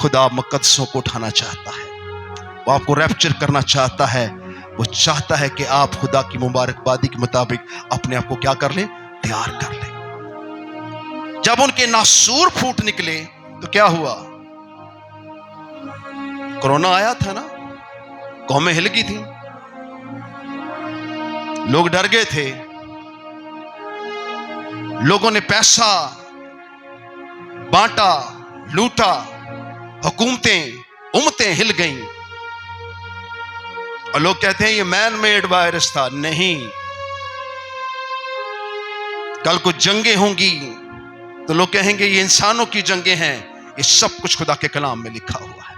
खुदा मुकद्दसों को उठाना चाहता है, वो आपको रैप्चर करना चाहता है। वो चाहता है कि आप खुदा की मुबारकबादी के मुताबिक अपने आप को क्या कर लें, तैयार कर लें। जब उनके नासूर फूट निकले तो क्या हुआ? कोरोना आया था ना, कौमें हिल गई थी, लोग डर गए थे, लोगों ने पैसा बांटा, लूटा, हुकूमतें उम्मतें हिल गईं। और लोग कहते हैं ये मैन मेड वायरस था। नहीं, कल को जंगें होंगी तो लोग कहेंगे ये इंसानों की जंगें हैं। ये सब कुछ खुदा के कलाम में लिखा हुआ है।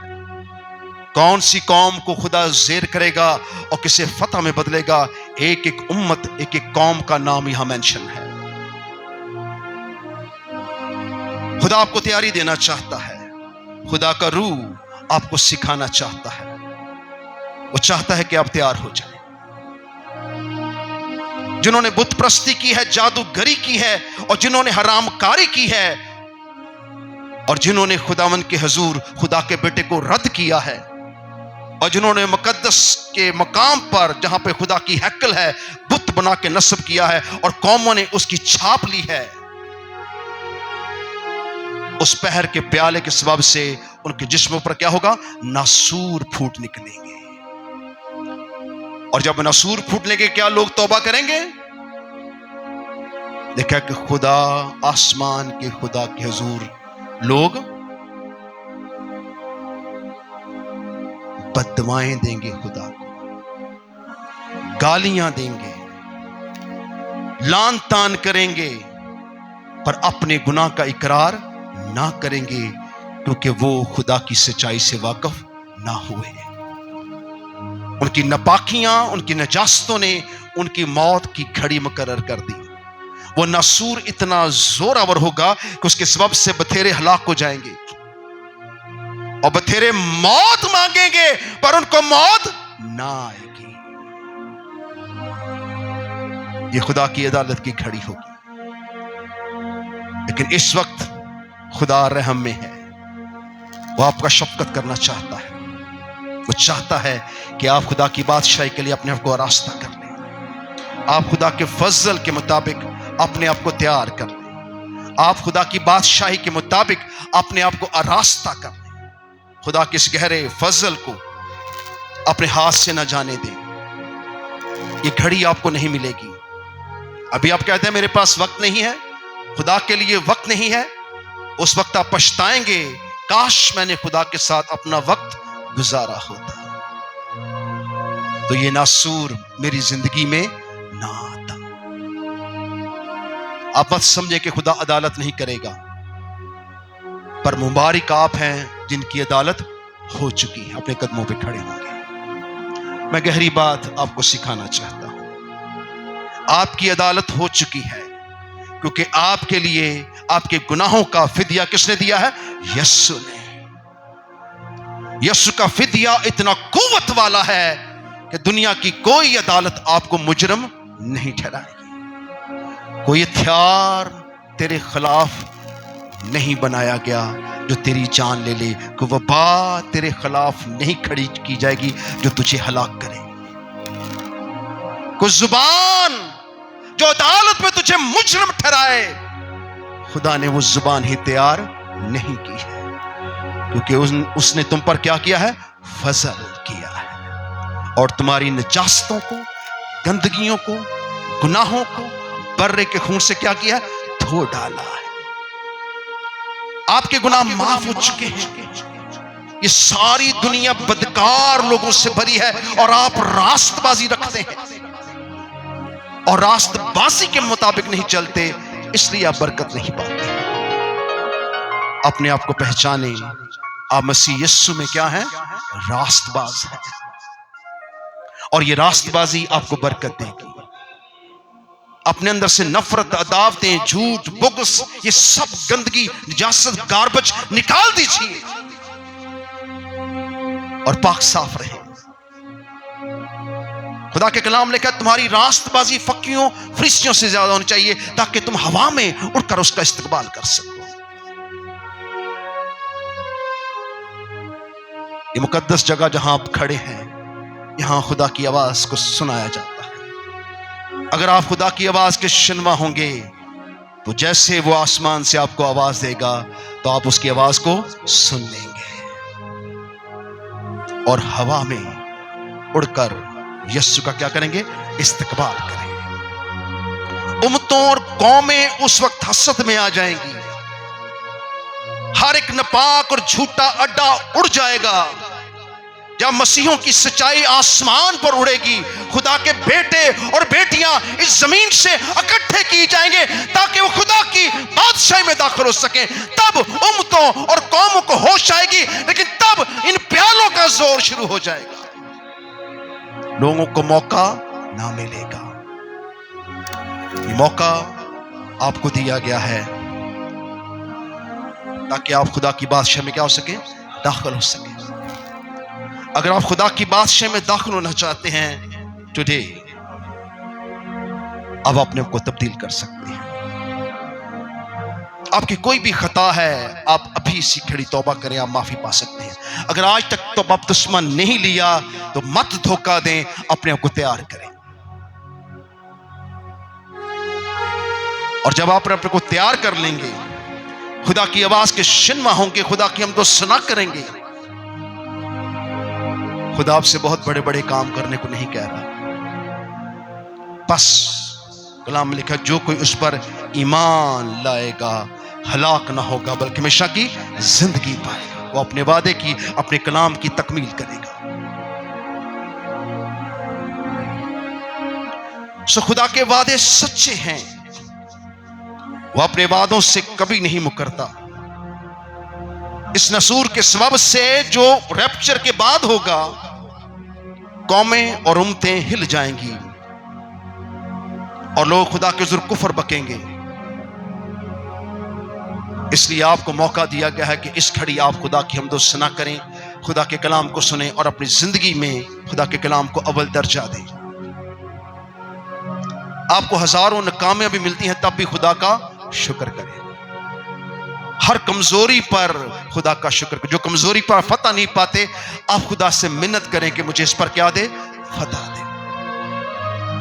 कौन सी कौम को खुदा ज़ेर करेगा और किसे फतह में बदलेगा, एक एक उम्मत, एक एक कौम का नाम यहां मेंशन है। खुदा आपको तैयारी देना चाहता है। खुदा का रूह आपको सिखाना चाहता है। वो चाहता है कि आप तैयार हो जाएं। जिन्होंने बुत प्रस्ती की है, जादूगरी की है, और जिन्होंने हरामकारी की है, और जिन्होंने खुदावन के हुजूर खुदा के बेटे को रद्द किया है, और जिन्होंने मुकद्दस के मकाम पर जहां पे खुदा की हैकल है बुत बना के नस्ब किया है और कौमों ने उसकी छाप ली है, उस पहर के प्याले के सबब से उनके जिस्मों पर क्या होगा? नासूर फूट निकलेंगे। और जब नासूर फूटने के क्या लोग तौबा करेंगे? देखा कि खुदा, आसमान के खुदा के हुजूर लोग बददुआएं देंगे, खुदा को गालियां देंगे, लान तान करेंगे, पर अपने गुनाह का इकरार ना करेंगे, क्योंकि वो खुदा की सच्चाई से वाकिफ ना हुए। उनकी नापाकियां, उनकी नजास्तों ने उनकी मौत की घड़ी मुकर्रर कर दी। वो नासूर इतना जोरावर होगा कि उसके सबब से बथेरे हलाक हो जाएंगे और बथेरे मौत मांगेंगे, पर उनको मौत ना आएगी। ये खुदा की अदालत की घड़ी होगी। लेकिन इस वक्त खुदा रहम में है। वो आपका शफकत करना चाहता है। वो चाहता है कि आप खुदा की बादशाही के लिए अपने आप को आरास्ता कर लें। आप खुदा के फजल के मुताबिक अपने आप को तैयार कर लें। आप खुदा की बादशाही के मुताबिक अपने आप को आरास्ता कर लें। खुदा के इस गहरे फजल को अपने हाथ से ना जाने दें। ये घड़ी आपको नहीं मिलेगी। अभी आप कहते हैं मेरे पास वक्त नहीं है, खुदा के लिए वक्त नहीं है। उस वक्त आप पछताएंगे, काश मैंने खुदा के साथ अपना वक्त गुजारा होता, तो ये नासूर मेरी जिंदगी में ना आता। आप मत समझे कि खुदा अदालत नहीं करेगा, पर मुबारक आप हैं जिनकी अदालत हो चुकी है, अपने कदमों पे खड़े होंगे। मैं गहरी बात आपको सिखाना चाहता हूं। आपकी अदालत हो चुकी है, क्योंकि आपके लिए आपके गुनाहों का फिदिया किसने दिया है? यीशु ने। यीशु का फिदिया इतना कुव्वत वाला है कि दुनिया की कोई अदालत आपको मुजरम नहीं ठहराएगी। कोई हथियार तेरे खिलाफ नहीं बनाया गया जो तेरी जान ले ले। कोई वबा तेरे खिलाफ नहीं खड़ी की जाएगी जो तुझे हलाक करे। कोई जुबान जो अदालत में तुझे मुजरम ठहराए, खुदा ने वो जुबान ही तैयार नहीं की है, क्योंकि उसने तुम पर क्या किया है? फजल किया है, और तुम्हारी नजास्तों को, गंदगियों को, गुनाहों को बर्रे के खून से क्या किया है? धो डाला है। आपके गुनाह माफ हो चुके हैं। ये सारी दुनिया बदकार लोगों से भरी है और आप रास्तबाजी रखते हैं और रास्तबाजी के मुताबिक नहीं चलते, इसलिए आप बरकत नहीं पाते। अपने आप को पहचाने, आप मसीह यीशु में क्या है? रास्तबाज है, और ये रास्तबाजी आपको बरकत देगी। अपने अंदर से नफरत, अदावतें, झूठ, बुग़्ज़, ये सब गंदगी, निजासत, गार्बेज निकाल दीजिए और पाक साफ रहे। खुदा के कलाम ने कहा तुम्हारी रास्तबाजी फकीयों, फरिश्तियों से ज्यादा होनी चाहिए, ताकि तुम हवा में उड़कर उसका इस्तकबाल कर सको। ये मुकद्दस जगह जहां आप खड़े हैं, यहां खुदा की आवाज को सुनाया जाता है। अगर आप खुदा की आवाज के सुनवा होंगे तो जैसे वो आसमान से आपको आवाज देगा तो आप उसकी आवाज को सुन लेंगे और हवा में उड़कर यीशु का क्या करेंगे? इस्तकबाल करेंगे। उम्मतों और कौमें उस वक्त हसरत में आ जाएंगी। हर एक नापाक और झूठा अड्डा उड़ जाएगा। जब मसीहों की सच्चाई आसमान पर उड़ेगी, खुदा के बेटे और बेटियां इस जमीन से इकट्ठे किए जाएंगे ताकि वो खुदा की बादशाही में दाखिल हो सके। तब उम्मतों और कौमों को होश आएगी, लेकिन तब इन प्यालों का जोर शुरू हो जाएगा। लोगों को मौका ना मिलेगा। ये मौका आपको दिया गया है ताकि आप खुदा की बादशाह में क्या हो सके? दाखिल हो सके। अगर आप खुदा की बादशाह में दाखिल होना चाहते हैं टुडे, अब अपने आप को तब्दील कर सकते हैं। आपकी कोई भी खता है, आप अभी इसी खड़ी तौबा करें, आप माफी पा सकते हैं। अगर आज तक तो बपतिस्मा नहीं लिया तो मत धोखा दें, अपने आप को तैयार करें। और जब आप अपने को तैयार कर लेंगे, खुदा की आवाज के सुनवा होंगे, खुदा की हम तो सुना करेंगे। खुदा आपसे बहुत बड़े बड़े काम करने को नहीं कह रहा। बस कलाम में लिखा, जो कोई उस पर ईमान लाएगा हलाक ना होगा बल्कि हमेशा की जिंदगी पाएगा। वो अपने वादे की, अपने कलाम की तकमील करेगा। सो खुदा के वादे सच्चे हैं। वो अपने वादों से कभी नहीं मुकरता। इस नसूर के सबब से जो रैप्चर के बाद होगा, कौमें और उम्मतें हिल जाएंगी और लोग खुदा के जुर्म कुफर बकेंगे। इसलिए आपको मौका दिया गया है कि इस घड़ी आप खुदा की हमदो सना करें, खुदा के कलाम को सुने और अपनी जिंदगी में खुदा के कलाम को अव्वल दर्जा दें। आपको हजारों नाकामियां भी मिलती हैं, तब भी खुदा का शुक्र करें। हर कमजोरी पर खुदा का शुक्र करें। जो कमजोरी पर फतह नहीं पाते, आप खुदा से मिन्नत करें कि मुझे इस पर क्या दे? फतह दे।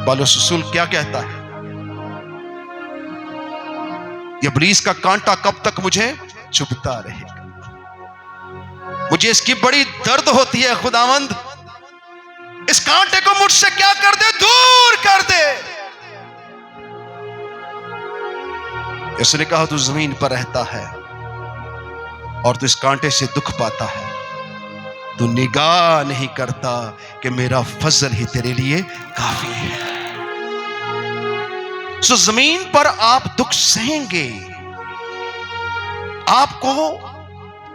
पौलुस रसूल क्या कहता है? इब्लीस का कांटा कब तक मुझे चुभता रहेगा? मुझे इसकी बड़ी दर्द होती है खुदावंद, इस कांटे को मुझसे क्या कर दे? दूर कर दे। उसने कहा, तू जमीन पर रहता है और तू इस कांटे से दुख पाता है, तू निगाह नहीं करता कि मेरा फजल ही तेरे लिए काफी है। सो जमीन पर आप दुख सहेंगे, आपको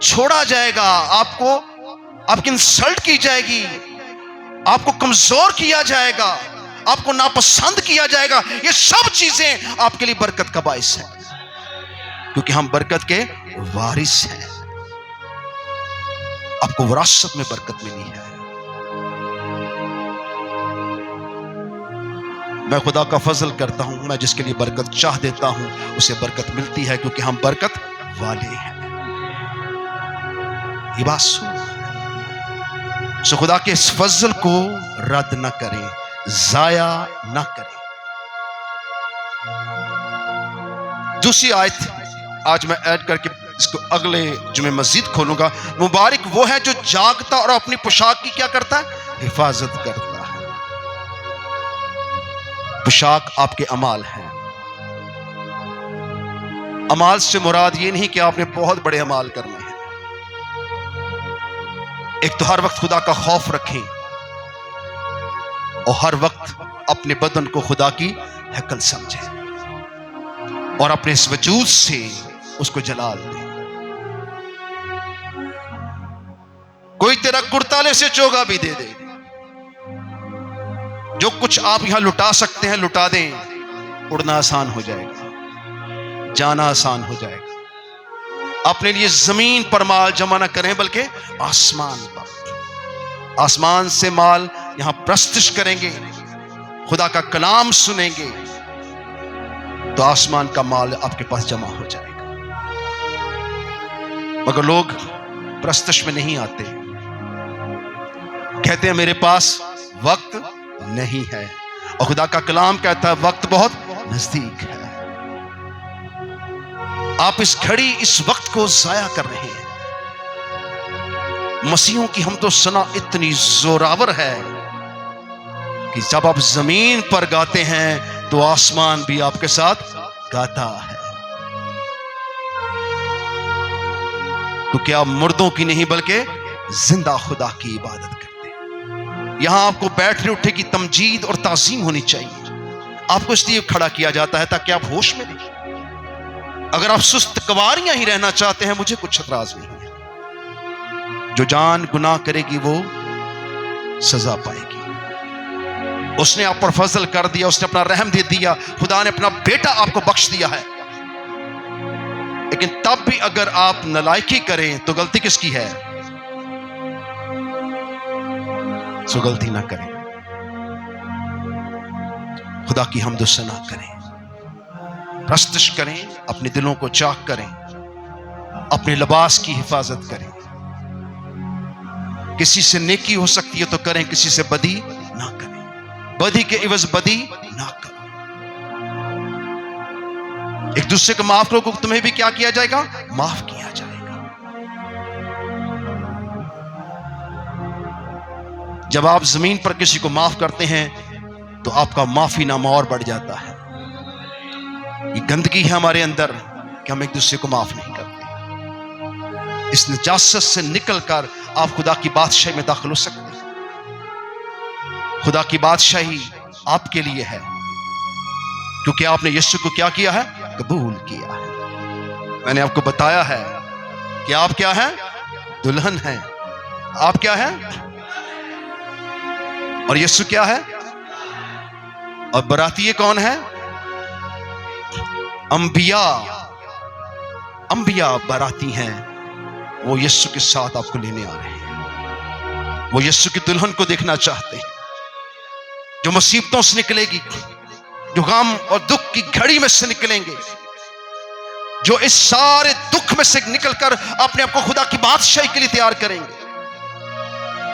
छोड़ा जाएगा, आपकी इंसल्ट की जाएगी, आपको कमजोर किया जाएगा, आपको नापसंद किया जाएगा। ये सब चीजें आपके लिए बरकत का बाइस है, क्योंकि हम बरकत के वारिस हैं। आपको विरासत में बरकत मिली है। मैं खुदा का फजल करता हूं, मैं जिसके लिए बरकत चाह देता हूं उसे बरकत मिलती है, क्योंकि हम बरकत वाले हैं। ये बात सुन। सो खुदा के इस फजल को रद्द ना करें, जाया ना करें। दूसरी आयत आज मैं ऐड करके इसको अगले जुमे मस्जिद खोलूंगा। मुबारक वो है जो जागता और अपनी पोशाक की क्या करता है? हिफाजत करता है। पोशाक आपके अमाल हैं। अमाल से मुराद ये नहीं कि आपने बहुत बड़े अमाल करने हैं। एक तो हर वक्त खुदा का खौफ रखें और हर वक्त अपने बदन को खुदा की हैकल समझें और अपने इस वजूद से उसको जलाल दे। कोई तेरा कुर्ताले से चोगा भी दे दे, जो कुछ आप यहां लुटा सकते हैं लुटा दें, उड़ना आसान हो जाएगा, जाना आसान हो जाएगा। अपने लिए जमीन पर माल जमा ना करें बल्कि आसमान पर। आसमान से माल यहां प्रस्तिश करेंगे, खुदा का कलाम सुनेंगे तो आसमान का माल आपके पास जमा हो जाएगा। मगर लोग प्रस्तश में नहीं आते, कहते हैं मेरे पास वक्त नहीं है, और खुदा का कलाम कहता है वक्त बहुत नजदीक है। आप इस घड़ी इस वक्त को जाया कर रहे हैं। मसीहों की हम तो सना इतनी जोरावर है कि जब आप जमीन पर गाते हैं तो आसमान भी आपके साथ गाता है। तो क्या मुर्दों की नहीं बल्कि जिंदा खुदा की इबादत करते हैं। यहां आपको बैठने उठने की तमजीद और ताज़ीम होनी चाहिए। आपको इसलिए खड़ा किया जाता है ताकि आप होश में रहें। अगर आप सुस्त कवारियां ही रहना चाहते हैं, मुझे कुछ एतराज नहीं है। जो जान गुनाह करेगी वो सजा पाएगी। उसने आप पर फजल कर दिया, उसने अपना रहम दे दिया, खुदा ने अपना बेटा आपको बख्श दिया है। लेकिन तब भी अगर आप नालायकी करें तो गलती किसकी है? सो गलती ना करें, खुदा की हमद सना करें, प्रस्तश करें, अपने दिलों को चाक करें, अपने लिबास की हिफाजत करें। किसी से नेकी हो सकती है तो करें, किसी से बदी ना करें। बदी के इवज बदी ना करें। एक दूसरे को माफ करो, तुम्हें भी क्या किया जाएगा? माफ किया जाएगा। जब आप जमीन पर किसी को माफ करते हैं तो आपका माफीनामा और बढ़ जाता है। ये गंदगी है हमारे अंदर कि हम एक दूसरे को माफ नहीं करते। इस नजासत से निकलकर आप खुदा की बादशाही में दाखिल हो सकते हैं। खुदा की बादशाही आपके लिए है क्योंकि आपने यीशु को क्या किया है? कबूल किया है। मैंने आपको बताया है कि आप क्या हैं? दुल्हन हैं। आप क्या हैं? और यीशु क्या है? और बराती कौन है? अंबिया। अंबिया बराती हैं। वो यीशु के साथ आपको लेने आ रहे हैं। वो यीशु की दुल्हन को देखना चाहते हैं जो मुसीबतों से निकलेगी, जो गम और दुख की घड़ी में से निकलेंगे, जो इस सारे दुख में से निकलकर अपने आप को खुदा की बादशाही के लिए तैयार करेंगे,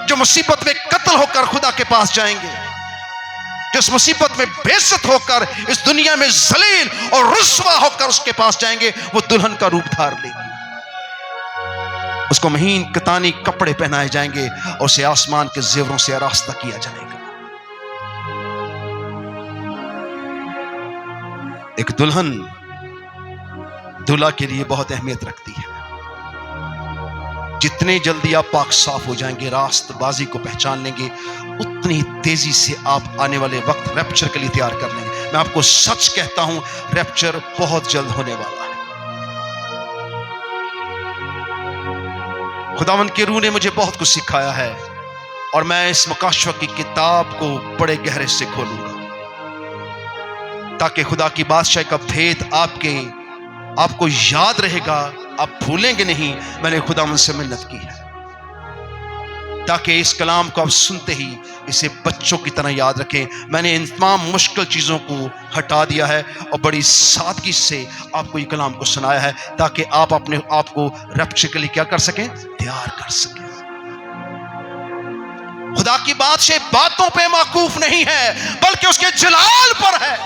जो मुसीबत में कत्ल होकर खुदा के पास जाएंगे, जो इस मुसीबत में बेइज्जत होकर इस दुनिया में जलील और रुस्वा होकर उसके पास जाएंगे। वो दुल्हन का रूप धार लेगी। उसको महीन कतानी कपड़े पहनाए जाएंगे और उसे आसमान के जेवरों से आरास्ता किया जाएगा। एक दुल्हन दूल्हा के लिए बहुत अहमियत रखती है। जितने जल्दी आप पाक साफ हो जाएंगे, रास्तबाजी को पहचान लेंगे, उतनी तेजी से आप आने वाले वक्त रैप्चर के लिए तैयार कर लेंगे। मैं आपको सच कहता हूं, रैप्चर बहुत जल्द होने वाला है। खुदावंद के रूह ने मुझे बहुत कुछ सिखाया है और मैं इस मुकाशवा की किताब को बड़े गहरे से खोलूंगा ताकि खुदा की बादशाही का भेद आपको याद रहेगा, आप भूलेंगे नहीं। मैंने खुदावंद से मिन्नत की है ताकि इस कलाम को आप सुनते ही इसे बच्चों की तरह याद रखें। मैंने इन तमाम मुश्किल चीज़ों को हटा दिया है और बड़ी सादगी से आपको ये कलाम को सुनाया है ताकि आप अपने आप को रैप्चर के लिए क्या कर सकें? तैयार कर सकें। खुदा की बादशाही बातों पे माकूफ नहीं है बल्कि उसके जलाल पर है।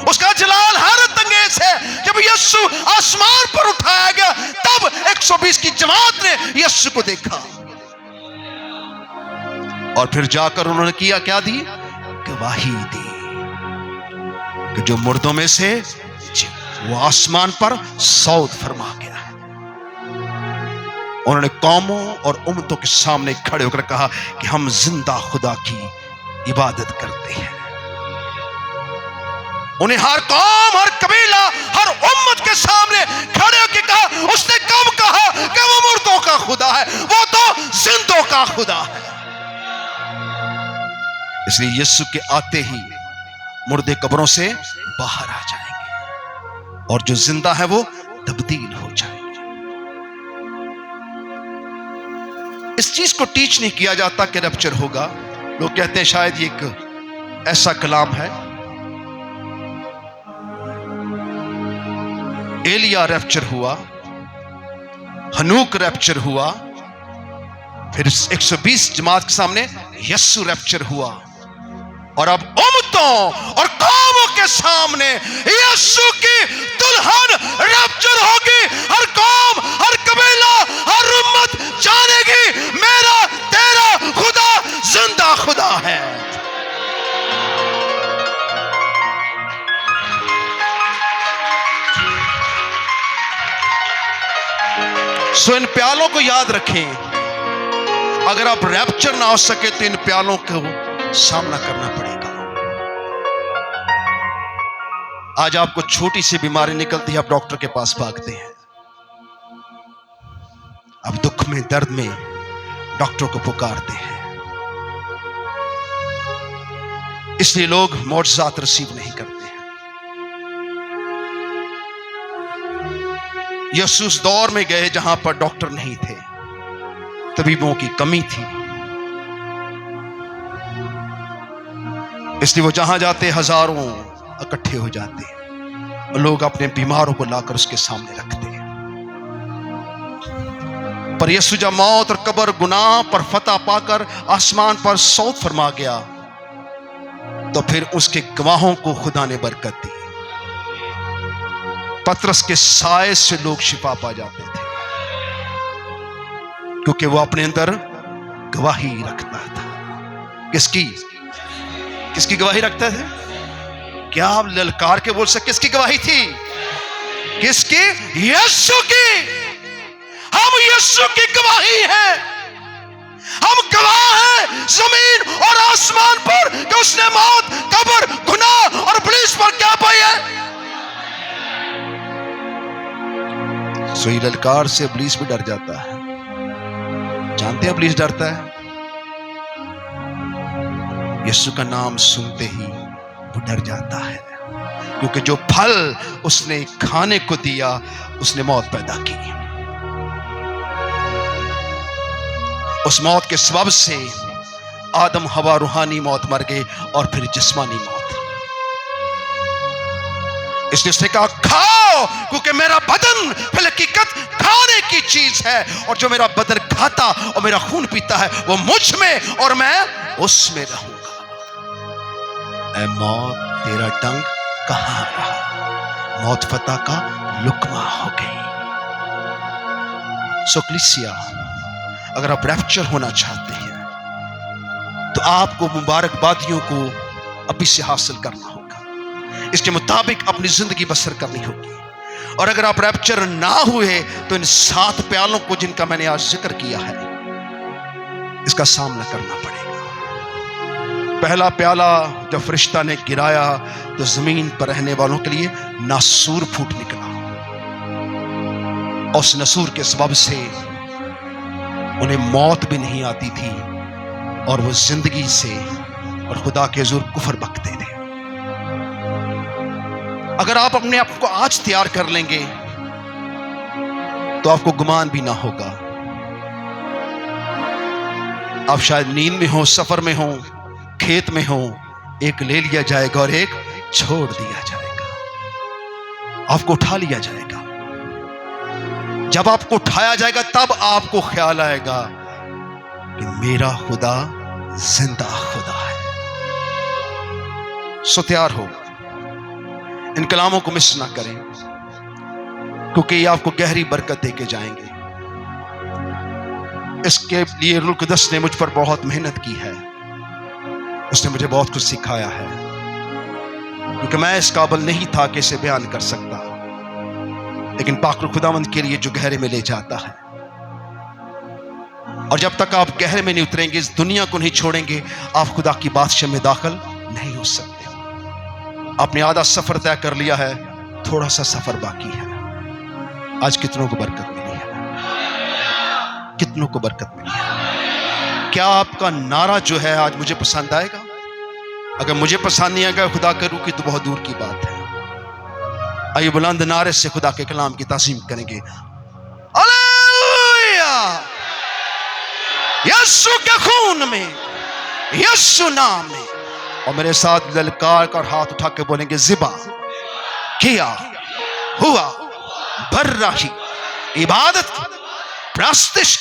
उसका जलाल हैरत अंगेज है। जब यीशु आसमान पर उठाया गया तब 120 की जमात ने यीशु को देखा और फिर जाकर उन्होंने क्या दी? गवाही दी कि जो मुर्दों में से वो आसमान पर सौद फरमा गया है। उन्होंने कौमों और उम्मतों के सामने खड़े होकर कहा कि हम जिंदा खुदा की इबादत करते हैं। उन्हें हर कौम, हर कबीला, हर उम्मत के सामने खड़े होकर कहा, उसने कब कहा कि वो मुर्दों का खुदा है? वो तो जिंदों का खुदा है। इसलिए यीशु के आते ही मुर्दे कब्रों से बाहर आ जाएंगे और जो जिंदा है वो तब्दील हो जाएंगे। इस चीज को टीच नहीं किया जाता कि रैप्चर होगा। लोग कहते हैं शायद ये एक ऐसा कलाम है। एलिया रैप्चर हुआ, हनूक रैप्चर हुआ, फिर 120 जमात के सामने यीशु रैप्चर हुआ, और अब उम्मतों और कौमों के सामने यीशु की दुल्हन रैप्चर होगी। हर कौम, हर कबीला, हर उम्मत जानेगी मेरा तेरा खुदा जिंदा खुदा है। सो इन प्यालों को याद रखें। अगर आप रैप्चर ना हो सके तो इन प्यालों को सामना करना पड़ेगा। आज आपको छोटी सी बीमारी निकलती है, आप डॉक्टर के पास भागते हैं। आप दुख में, दर्द में डॉक्टर को पुकारते हैं। इसलिए लोग मौजज़ात रिसीव नहीं करते हैं। यीशु उस दौर में गए जहां पर डॉक्टर नहीं थे, तबीबों की कमी थी। इसलिए वो जहां जाते हजारों इकट्ठे हो जाते और लोग अपने बीमारों को लाकर उसके सामने रखते हैं। पर यीशु जब मौत और कब्र गुनाह पर फतह पाकर आसमान पर सौत फरमा गया, तो फिर उसके गवाहों को खुदा ने बरकत दी। पतरस के साए से लोग शिफा पा जाते थे, क्योंकि वो अपने अंदर गवाही रखता था। किसकी? किसकी गवाही रखता था? क्या आप ललकार के बोल सकते किसकी गवाही थी? किसकी? यीशु की। हम यीशु की गवाही हैं। हम गवाह हैं जमीन और आसमान पर कि उसने मौत, कब्र, गुनाह और पुलिस पर क्या पाई है। सो ये ललकार से इब्लीस भी डर जाता है। जानते हैं इब्लीस डरता है? यीशु का नाम सुनते ही वो डर जाता है, क्योंकि जो फल उसने खाने को दिया उसने मौत पैदा की। उस मौत के सबब से आदम हवा रूहानी मौत मर गए और फिर जिस्मानी मौत। इसलिए उसने कहा खाओ, क्योंकि मेरा बदन फिल हकीकत खाने की चीज है, और जो मेरा बदन खाता और मेरा खून पीता है वो मुझ में और मैं उसमें रहूंगा। ऐ मौत तेरा डंक कहां रहा? मौत फतह का लुकमा हो गई। सो कलीसिया, अगर आप रैप्चर होना चाहते हैं तो आपको मुबारकबादियों को अभी से हासिल करना होगा। इसके मुताबिक अपनी जिंदगी बसर करनी होगी। और अगर आप रैप्चर ना हुए तो इन 7 प्यालों को जिनका मैंने आज जिक्र किया है, इसका सामना करना पड़ेगा। पहला प्याला जब फरिश्ता ने गिराया तो जमीन पर रहने वालों के लिए नासूर फूट निकला, और उस नसूर के सबब से उन्हें मौत भी नहीं आती थी, और वो जिंदगी से और खुदा के हुजूर कुफर बकते थे। अगर आप अपने आप को आज तैयार कर लेंगे तो आपको गुमान भी ना होगा। आप शायद नींद में हो, सफर में हो, खेत में हो, एक ले लिया जाएगा और एक छोड़ दिया जाएगा। आपको उठा लिया जाएगा। जब आपको उठाया जाएगा तब आपको ख्याल आएगा कि मेरा खुदा जिंदा खुदा है। सो तैयार हो, इन कलामों को मिस ना करें, क्योंकि ये आपको गहरी बरकत देके जाएंगे। इसके लिए रूह कुदस ने मुझ पर बहुत मेहनत की है। उसने मुझे बहुत कुछ सिखाया है, क्योंकि मैं इस काबिल नहीं था कि इसे बयान कर सकता, लेकिन पाक खुदावंद के लिए जो गहरे में ले जाता है। और जब तक आप गहरे में नहीं उतरेंगे, इस दुनिया को नहीं छोड़ेंगे, आप खुदा की बादशाह में दाखिल नहीं हो सकते। आपने आधा सफर तय कर लिया है, थोड़ा सा सफर बाकी है। आज कितनों को बरकत मिली है? कितनों को बरकत मिली है? क्या आपका नारा जो है आज मुझे पसंद आएगा? अगर मुझे पसंद नहीं आएगा खुदा करूं की तो बहुत दूर की बात है। आइए बुलंद नारे से खुदा के कलाम की ताज़ीम करेंगे। हालेलुया! यीशु के खून में, यीशु नाम में, और मेरे साथ ललकार कर हाथ उठा के बोलेंगे ज़िबा किया हुआ बर्राही इबादत, प्रस्तिश,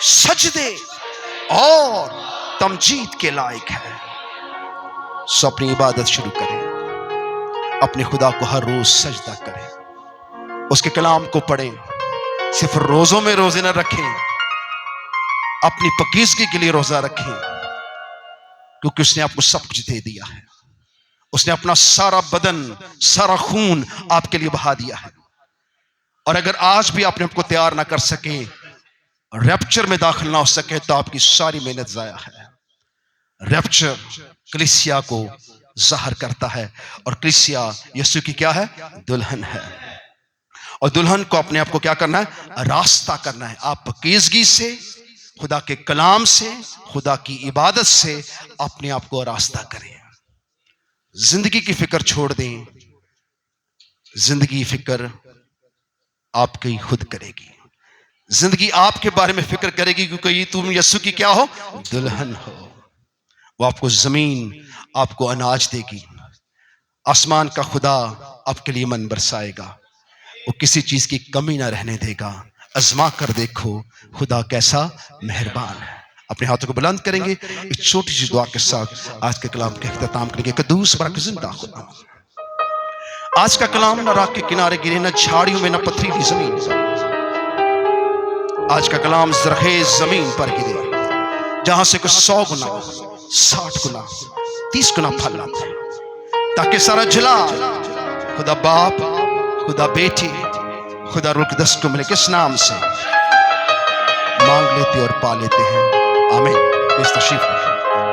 सजदे, और तमजीद के लायक है। सो अपनी इबादत शुरू करें, अपने खुदा को हर रोज सजदा करें, उसके कलाम को पढ़ें। सिर्फ रोजों में रोजे न रखें, अपनी पकीज़गी के लिए रोजा रखें, क्योंकि उसने आपको सब कुछ दे दिया है। उसने अपना सारा बदन, सारा खून आपके लिए बहा दिया है। और अगर आज भी आपने आपको तैयार ना कर सके, रैप्चर में दाखिल ना हो सके, तो आपकी सारी मेहनत जाया है। रैप्चर कलीसिया को जाहिर करता है, और कलीसिया यीशु की क्या है? दुल्हन है। और दुल्हन को अपने आप को क्या करना है? रास्ता करना है। आप पकीज़गी से, खुदा के कलाम से, खुदा की इबादत से अपने आप को रास्ता करें। जिंदगी की फिक्र छोड़ दें, जिंदगी फिक्र आपकी खुद करेगी। जिंदगी आपके बारे में फिक्र करेगी, क्योंकि तुम यीशु की क्या हो? दुल्हन हो। वो आपको जमीन, आपको अनाज देगी। आसमान का खुदा आपके लिए मन बरसाएगा, वो किसी चीज की कमी ना रहने देगा। अजमा कर देखो खुदा कैसा मेहरबान है। अपने हाथों को बुलंद करेंगे, एक छोटी सी दुआ के साथ आज के कलाम के इख्तिताम करेंगे। कदूस बरक जिंदा खुदा, आज का कलाम न राख के किनारे गिरे, न झाड़ियों में, न पथरीली जमीन पर। आज का कलाम जरखेज जमीन पर गिरे, जहां से कुछ 100 गुना, 60 गुना, 30 गुना फल लाते हैं, ताकि सारा जिला खुदा बाप, खुदा बेटी, खुदा रूह कुद्दूस को मिले। किस नाम से मांग लेते और पा लेते हैं, आमीन। इस तशरीफ